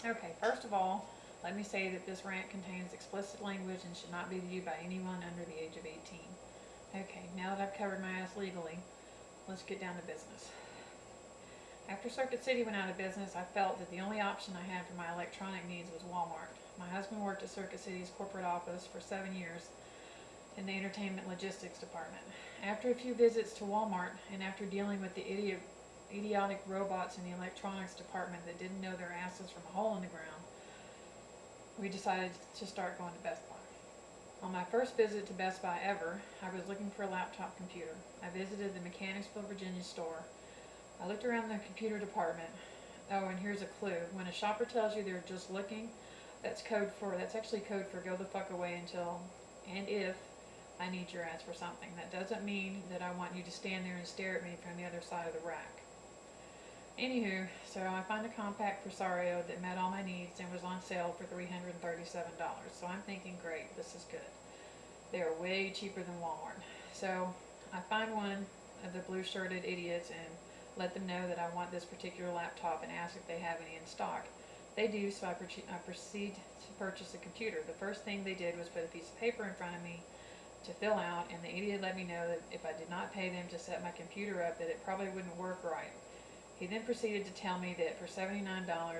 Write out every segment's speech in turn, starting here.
Okay, first of all, let me say that this rant contains explicit language and should not be viewed by anyone under the age of 18. Okay, now that I've covered my ass legally, let's get down to business. After Circuit City went out of business, I felt that the only option I had for my electronic needs was Walmart. My husband worked at Circuit City's corporate office for 7 years in the entertainment logistics department. After a few visits to Walmart and after dealing with the idiotic robots in the electronics department that didn't know their asses from a hole in the ground, we decided to start going to Best Buy. On my first visit to Best Buy ever, I was looking for a laptop computer. I visited the Mechanicsville, Virginia store. I looked around the computer department. Oh, and here's a clue. When a shopper tells you they're just looking, that's actually code for go the fuck away until and if I need your ass for something. That doesn't mean that I want you to stand there and stare at me from the other side of the rack. Anywho, so I find a compact Presario that met all my needs and was on sale for $337. So I'm thinking, great, this is good. They are way cheaper than Walmart. So I find one of the blue-shirted idiots and let them know that I want this particular laptop and ask if they have any in stock. They do, so I proceed to purchase a computer. The first thing they did was put a piece of paper in front of me to fill out, and the idiot let me know that if I did not pay them to set my computer up, that it probably wouldn't work right. He then proceeded to tell me that for $79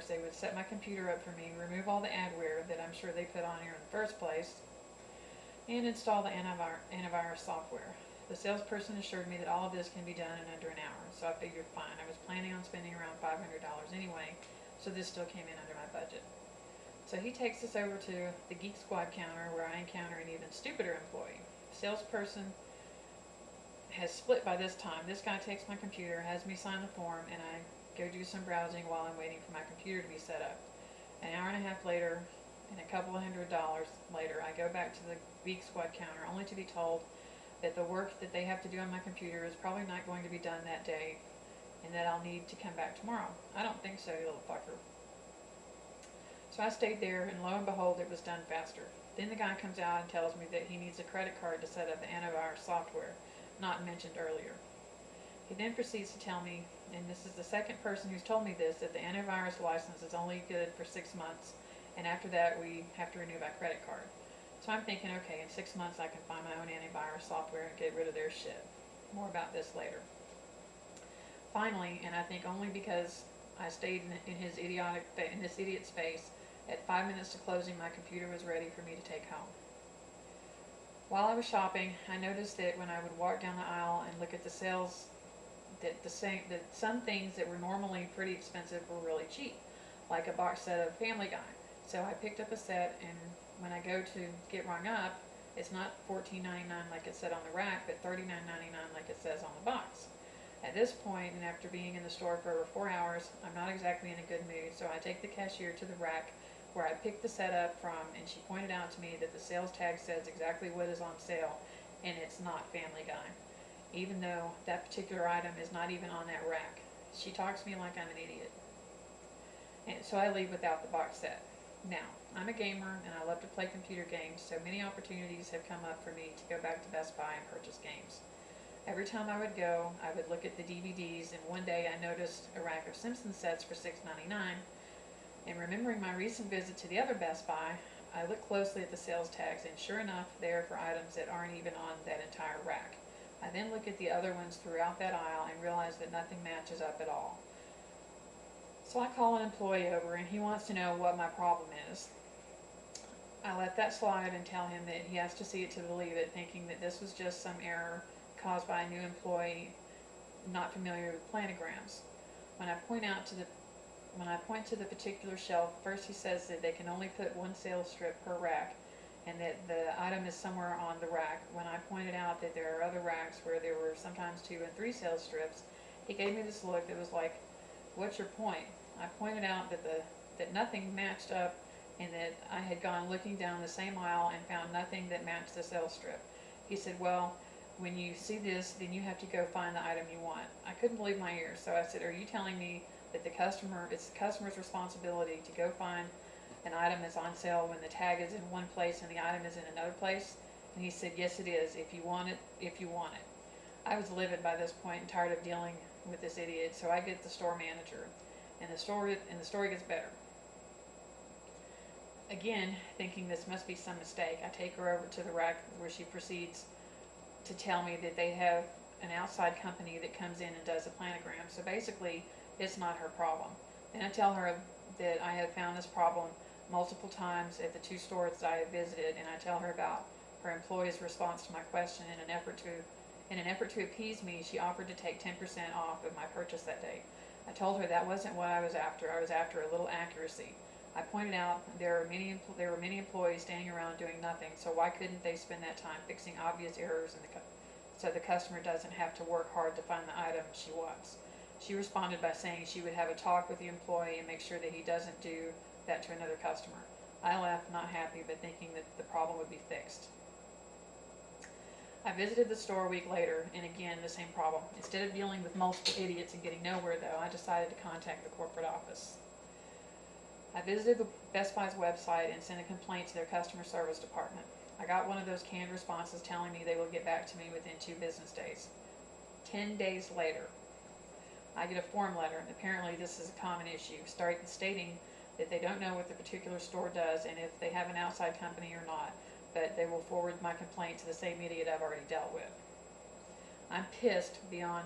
they would set my computer up for me, remove all the adware that I'm sure they put on here in the first place, and install the antivirus software. The salesperson assured me that all of this can be done in under an hour, so I figured fine. I was planning on spending around $500 anyway, so this still came in under my budget. So he takes us over to the GeekSquad counter where I encounter an even stupider employee. The salesperson has split by this time. This guy takes my computer, has me sign the form, and I go do some browsing while I'm waiting for my computer to be set up. An hour and a half later, and a couple of $100 later, I go back to the GeekSquad counter only to be told that the work that they have to do on my computer is probably not going to be done that day and that I'll need to come back tomorrow. I don't think so, you little fucker. So I stayed there, and lo and behold, it was done faster. Then the guy comes out and tells me that he needs a credit card to set up the antivirus software, not mentioned earlier. He then proceeds to tell me, and this is the second person who's told me this, that the antivirus license is only good for 6 months, and after that we have to renew my credit card. So I'm thinking, okay, in 6 months I can find my own antivirus software and get rid of their shit. More about this later. Finally, and I think only because I stayed in this idiot's face, at 5 minutes to closing, my computer was ready for me to take home. While I was shopping, I noticed that when I would walk down the aisle and look at the sales, that some things that were normally pretty expensive were really cheap, like a box set of Family Guy. So I picked up a set, and when I go to get rung up, it's not $14.99 like it said on the rack, but $39.99 like it says on the box. At this point, and after being in the store for over 4 hours, I'm not exactly in a good mood, so I take the cashier to the rack where I picked the set up from, and she pointed out to me that the sales tag says exactly what is on sale, and it's not Family Guy, even though that particular item is not even on that rack. She talks to me like I'm an idiot. And so I leave without the box set. Now, I'm a gamer and I love to play computer games, so many opportunities have come up for me to go back to Best Buy and purchase games. Every time I would go, I would look at the DVDs, and one day I noticed a rack of Simpsons sets for $6.99, and remembering my recent visit to the other Best Buy, I looked closely at the sales tags, and sure enough, they are for items that aren't even on that entire rack. I then look at the other ones throughout that aisle and realize that nothing matches up at all. So I call an employee over, and he wants to know what my problem is. I let that slide and tell him that he has to see it to believe it, thinking that this was just some error caused by a new employee not familiar with planograms. When I point to the particular shelf, first he says that they can only put one sales strip per rack, and that the item is somewhere on the rack. When I pointed out that there are other racks where there were sometimes 2 and 3 sales strips, he gave me this look that was like, "What's your point?" I pointed out that nothing matched up, and that I had gone looking down the same aisle and found nothing that matched the sales strip. He said, "Well, when you see this, then you have to go find the item you want." I couldn't believe my ears, so I said, "Are you telling me that it's the customer's responsibility to go find an item that's on sale when the tag is in one place and the item is in another place?" And he said, "Yes, it is, if you want it, if you want it." I was livid by this point and tired of dealing with this idiot, so I get the store manager, and the story gets better. Again, thinking this must be some mistake, I take her over to the rack where she proceeds to tell me that they have an outside company that comes in and does a planogram. So basically, it's not her problem. Then I tell her that I have found this problem multiple times at the 2 stores that I have visited, and I tell her about her employee's response to my question. In an effort to appease me, she offered to take 10% off of my purchase that day. I told her that wasn't what I was after. I was after a little accuracy. I pointed out there were many employees standing around doing nothing, so why couldn't they spend that time fixing obvious errors so the customer doesn't have to work hard to find the item she wants? She responded by saying she would have a talk with the employee and make sure that he doesn't do that to another customer. I laughed, not happy, but thinking that the problem would be fixed. I visited the store a week later, and again, the same problem. Instead of dealing with multiple idiots and getting nowhere, though, I decided to contact the corporate office. I visited the Best Buy's website and sent a complaint to their customer service department. I got one of those canned responses telling me they will get back to me within 2 business days. 10 days later, I get a form letter, and apparently this is a common issue, stating that they don't know what the particular store does and if they have an outside company or not, but they will forward my complaint to the same idiot I've already dealt with. I'm pissed beyond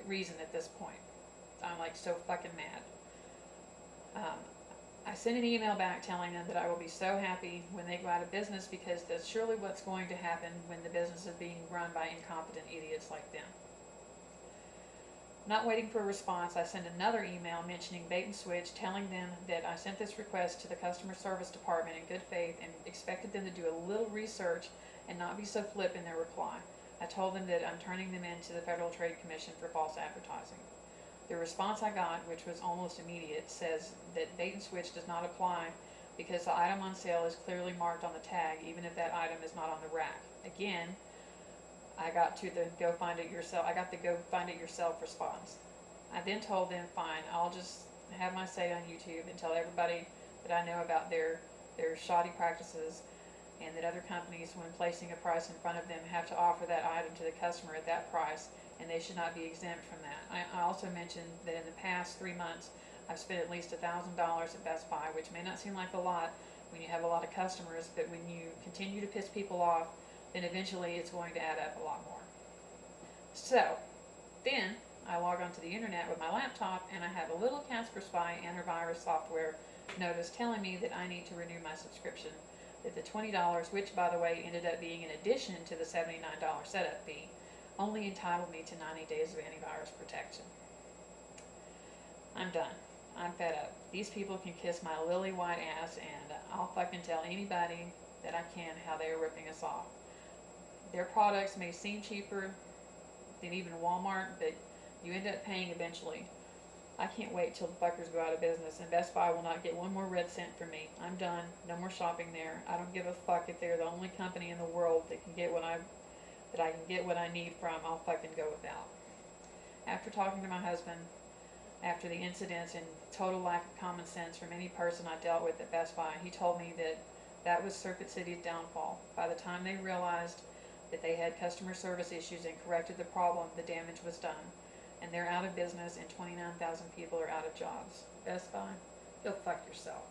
reason at this point. I'm like so fucking mad. I sent an email back telling them that I will be so happy when they go out of business, because that's surely what's going to happen when the business is being run by incompetent idiots like them. Not waiting for a response, I sent another email mentioning Bait and Switch, telling them that I sent this request to the customer service department in good faith and expected them to do a little research and not be so flip in their reply. I told them that I'm turning them in to the Federal Trade Commission for false advertising. The response I got, which was almost immediate, says that Bait and Switch does not apply because the item on sale is clearly marked on the tag, even if that item is not on the rack. Again, I got the go find it yourself response. I then told them, fine, I'll just have my say on YouTube and tell everybody that I know about their shoddy practices, and that other companies, when placing a price in front of them, have to offer that item to the customer at that price, and they should not be exempt from that. I also mentioned that in the past 3 months, I've spent at least $1,000 at Best Buy, which may not seem like a lot when you have a lot of customers, but when you continue to piss people off, then eventually it's going to add up a lot more. So, then I log onto the internet with my laptop, and I have a little Casper Spy antivirus software notice telling me that I need to renew my subscription, that the $20, which by the way ended up being in addition to the $79 setup fee, only entitled me to 90 days of antivirus protection. I'm done. I'm fed up. These people can kiss my lily white ass, and I'll fucking tell anybody that I can how they are ripping us off. Their products may seem cheaper than even Walmart, but you end up paying eventually. I can't wait till the fuckers go out of business, and Best Buy will not get one more red cent from me. I'm done. No more shopping there. I don't give a fuck if they're the only company in the world that can get what I can get what I need from. I'll fucking go without. After talking to my husband, after the incidents and total lack of common sense from any person I dealt with at Best Buy, he told me that was Circuit City's downfall. By the time they realized that they had customer service issues and corrected the problem, the damage was done, and they're out of business, and 29,000 people are out of jobs. Best Buy, go fuck yourself.